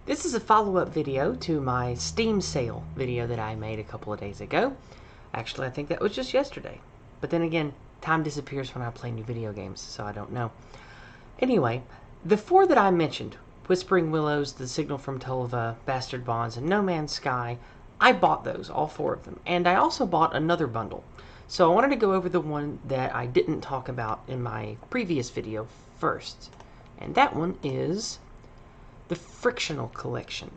This is a follow-up video to my Steam sale video that I made a couple of days ago. Actually, I think that was just yesterday. But then again, time disappears when I play new video games, so I don't know. Anyway, the four that I mentioned, Whispering Willows, The Signal from Tolva, Bastard Bonds, and No Man's Sky, I bought those, all four of them. And I also bought another bundle. So I wanted to go over the one that I didn't talk about in my previous video first. And that one is the Frictional Collection.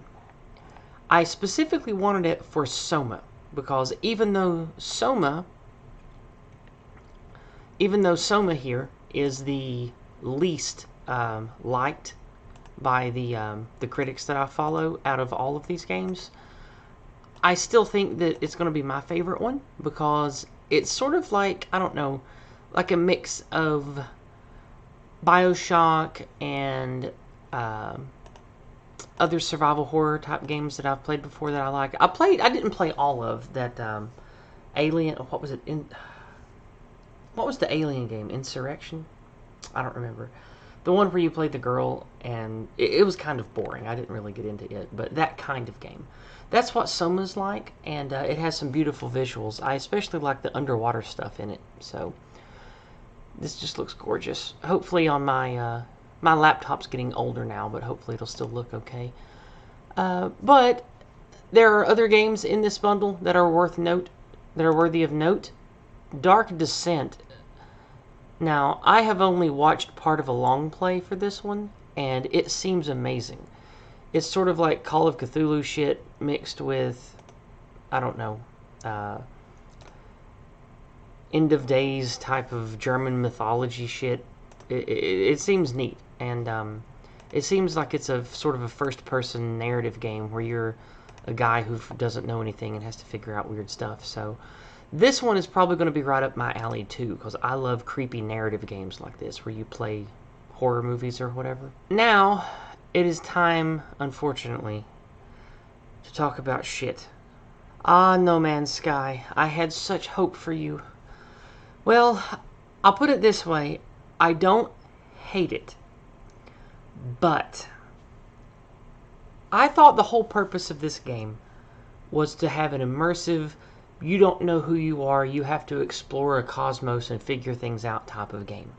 I specifically wanted it for Soma, because even though Soma here is the least liked by the critics that I follow out of all of these games, I still think that it's going to be my favorite one, because it's sort of like, I don't know, like a mix of BioShock and other survival horror type games that I've played before that I like. I didn't play all of that Alien, what was it? What was the Alien game? Insurrection? I don't remember. The one where you played the girl, and it was kind of boring. I didn't really get into it, but that kind of game. That's what Soma's like, and it has some beautiful visuals. I especially like the underwater stuff in it, so this just looks gorgeous. Hopefully on my my laptop's getting older now, but hopefully it'll still look okay. But there are other games in this bundle that are worthy of note. Dark Descent. Now, I have only watched part of a long play for this one, and it seems amazing. It's sort of like Call of Cthulhu shit mixed with, I don't know, end of days type of German mythology shit. It seems neat, and it seems like it's a sort of a first-person narrative game where you're a guy who doesn't know anything and has to figure out weird stuff. So this one is probably going to be right up my alley too, because I love creepy narrative games like this where you play horror movies or whatever. Now it is time, unfortunately, to talk about shit. Ah, No Man's Sky, I had such hope for you. Well, I'll put it this way. I don't hate it, but I thought the whole purpose of this game was to have an immersive, you don't know who you are, you have to explore a cosmos and figure things out type of game.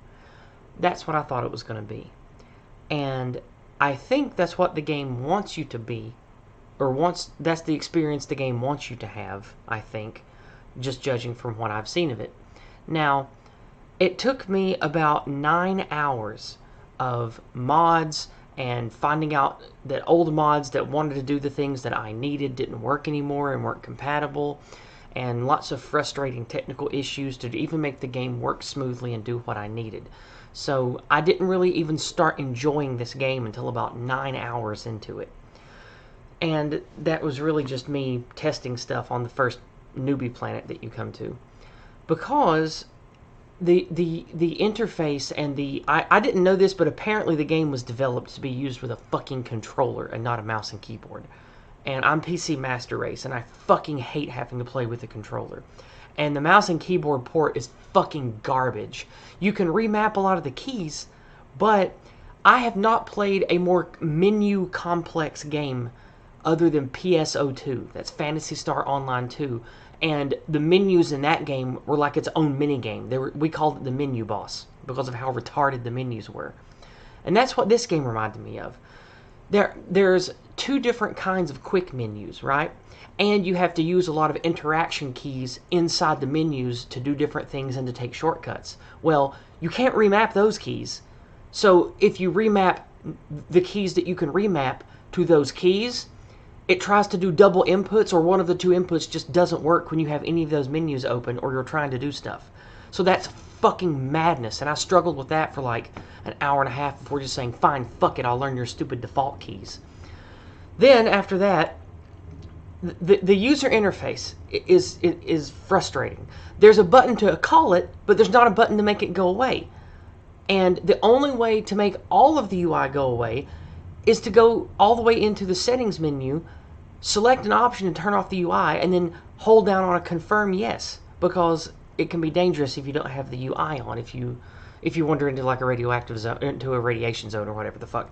That's what I thought it was going to be. And I think that's what the game wants you to be, or that's the experience the game wants you to have, I think, just judging from what I've seen of it. Now, it took me about 9 hours of mods and finding out that old mods that wanted to do the things that I needed didn't work anymore and weren't compatible, and lots of frustrating technical issues to even make the game work smoothly and do what I needed. So I didn't really even start enjoying this game until about 9 hours into it. And that was really just me testing stuff on the first newbie planet that you come to. Because the interface and I didn't know this, but apparently the game was developed to be used with a fucking controller and not a mouse and keyboard. And I'm PC Master Race, and I fucking hate having to play with a controller. And the mouse and keyboard port is fucking garbage. You can remap a lot of the keys, but I have not played a more menu complex game other than PSO2. That's Phantasy Star Online 2. And the menus in that game were like its own minigame. We called it the menu boss because of how retarded the menus were. And that's what this game reminded me of. There's two different kinds of quick menus, right? And you have to use a lot of interaction keys inside the menus to do different things and to take shortcuts. Well, you can't remap those keys. So if you remap the keys that you can remap to those keys, it tries to do double inputs, or one of the two inputs just doesn't work when you have any of those menus open or you're trying to do stuff. So that's fucking madness, and I struggled with that for like an hour and a half before just saying, fine, fuck it, I'll learn your stupid default keys. Then, after that, the user interface is frustrating. There's a button to call it, but there's not a button to make it go away. And the only way to make all of the UI go away is to go all the way into the settings menu, select an option to turn off the UI, and then hold down on a confirm yes, because it can be dangerous if you don't have the UI on. If you if you wander into like a radioactive zone, into a radiation zone or whatever the fuck.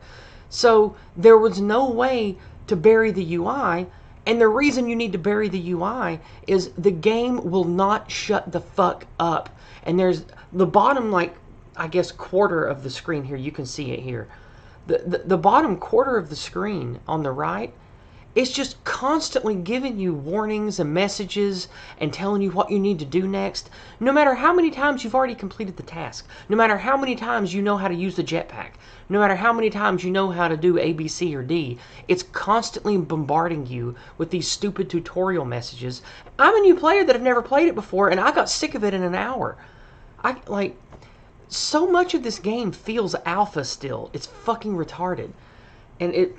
So there was no way to bury the UI, and the reason you need to bury the UI is the game will not shut the fuck up. And there's the bottom, like, I guess, quarter of the screen here, you can see it here. The bottom quarter of the screen on the right, it's just constantly giving you warnings and messages and telling you what you need to do next. No matter how many times you've already completed the task, no matter how many times you know how to use the jetpack, no matter how many times you know how to do A, B, C, or D, it's constantly bombarding you with these stupid tutorial messages. I'm a new player that have never played it before, and I got sick of it in an hour. So much of this game feels alpha still. It's fucking retarded. And it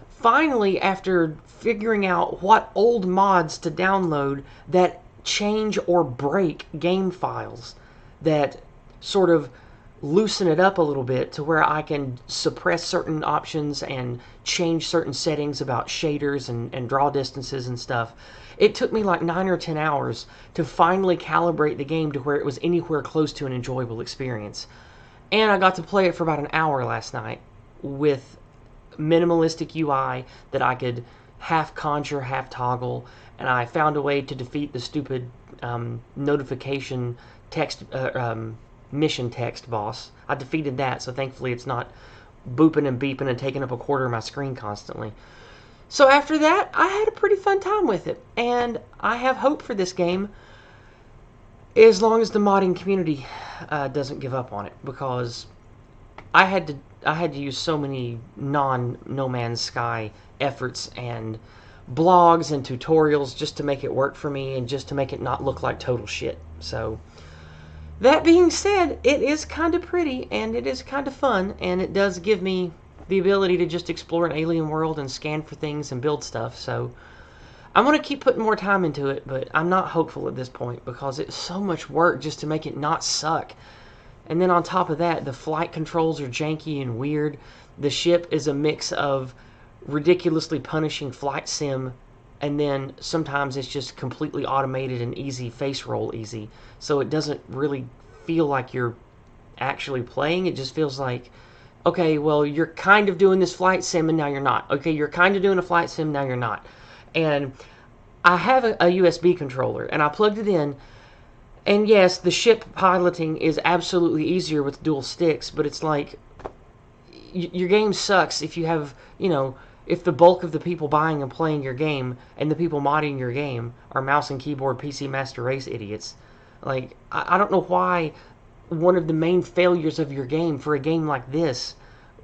finally, after figuring out what old mods to download that change or break game files, that sort of loosen it up a little bit to where I can suppress certain options and change certain settings about shaders and draw distances and stuff. It took me like 9 or 10 hours to finally calibrate the game to where it was anywhere close to an enjoyable experience. And I got to play it for about an hour last night with minimalistic UI that I could half conjure, half toggle, and I found a way to defeat the stupid notification text mission text boss. I defeated that, so thankfully it's not booping and beeping and taking up a quarter of my screen constantly. So after that, I had a pretty fun time with it, and I have hope for this game as long as the modding community doesn't give up on it, because I had to use so many non-No Man's Sky efforts and blogs and tutorials just to make it work for me and just to make it not look like total shit. So that being said, it is kind of pretty and it is kind of fun, and it does give me the ability to just explore an alien world and scan for things and build stuff. So I'm going to keep putting more time into it, but I'm not hopeful at this point because it's so much work just to make it not suck. And then on top of that, the flight controls are janky and weird. The ship is a mix of ridiculously punishing flight sim, and then sometimes it's just completely automated and easy, face roll easy. So it doesn't really feel like you're actually playing. It just feels like, okay, well, you're kind of doing this flight sim and now you're not. Okay, you're kind of doing a flight sim, now you're not. And I have a USB controller, and I plugged it in. And yes, the ship piloting is absolutely easier with dual sticks, but it's like, your game sucks if you have, if the bulk of the people buying and playing your game and the people modding your game are mouse and keyboard PC Master Race idiots. Like, I don't know why one of the main failures of your game for a game like this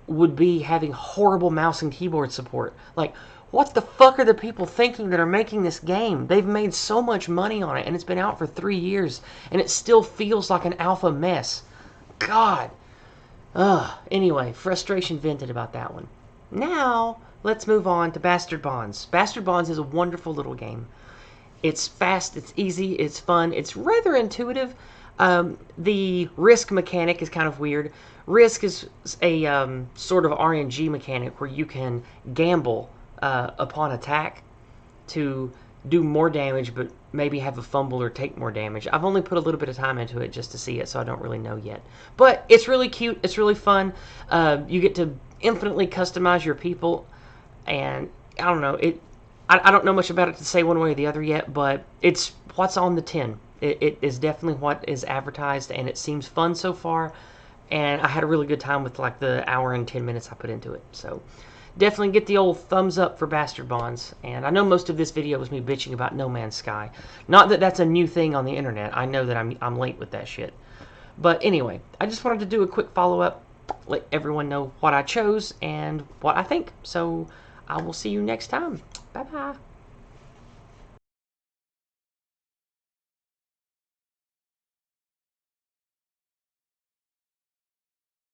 would be having horrible mouse and keyboard support. Like, what the fuck are the people thinking that are making this game? They've made so much money on it, and it's been out for 3 years, and it still feels like an alpha mess. God. Anyway, frustration vented about that one. Now, let's move on to Bastard Bonds. Bastard Bonds is a wonderful little game. It's fast, it's easy, it's fun, it's rather intuitive. The risk mechanic is kind of weird. Risk is a sort of RNG mechanic where you can gamble upon attack to do more damage, but maybe have a fumble or take more damage. I've only put a little bit of time into it just to see it, so I don't really know yet. But it's really cute. It's really fun. You get to infinitely customize your people, and I don't know. I don't know much about it to say one way or the other yet, but it's what's on the tin. It is definitely what is advertised, and it seems fun so far. And I had a really good time with like the hour and 10 minutes I put into it. So definitely get the old thumbs up for Bastard Bonds. And I know most of this video was me bitching about No Man's Sky. Not that that's a new thing on the internet. I know that I'm late with that shit. But anyway, I just wanted to do a quick follow-up, let everyone know what I chose and what I think. So I will see you next time. Bye-bye.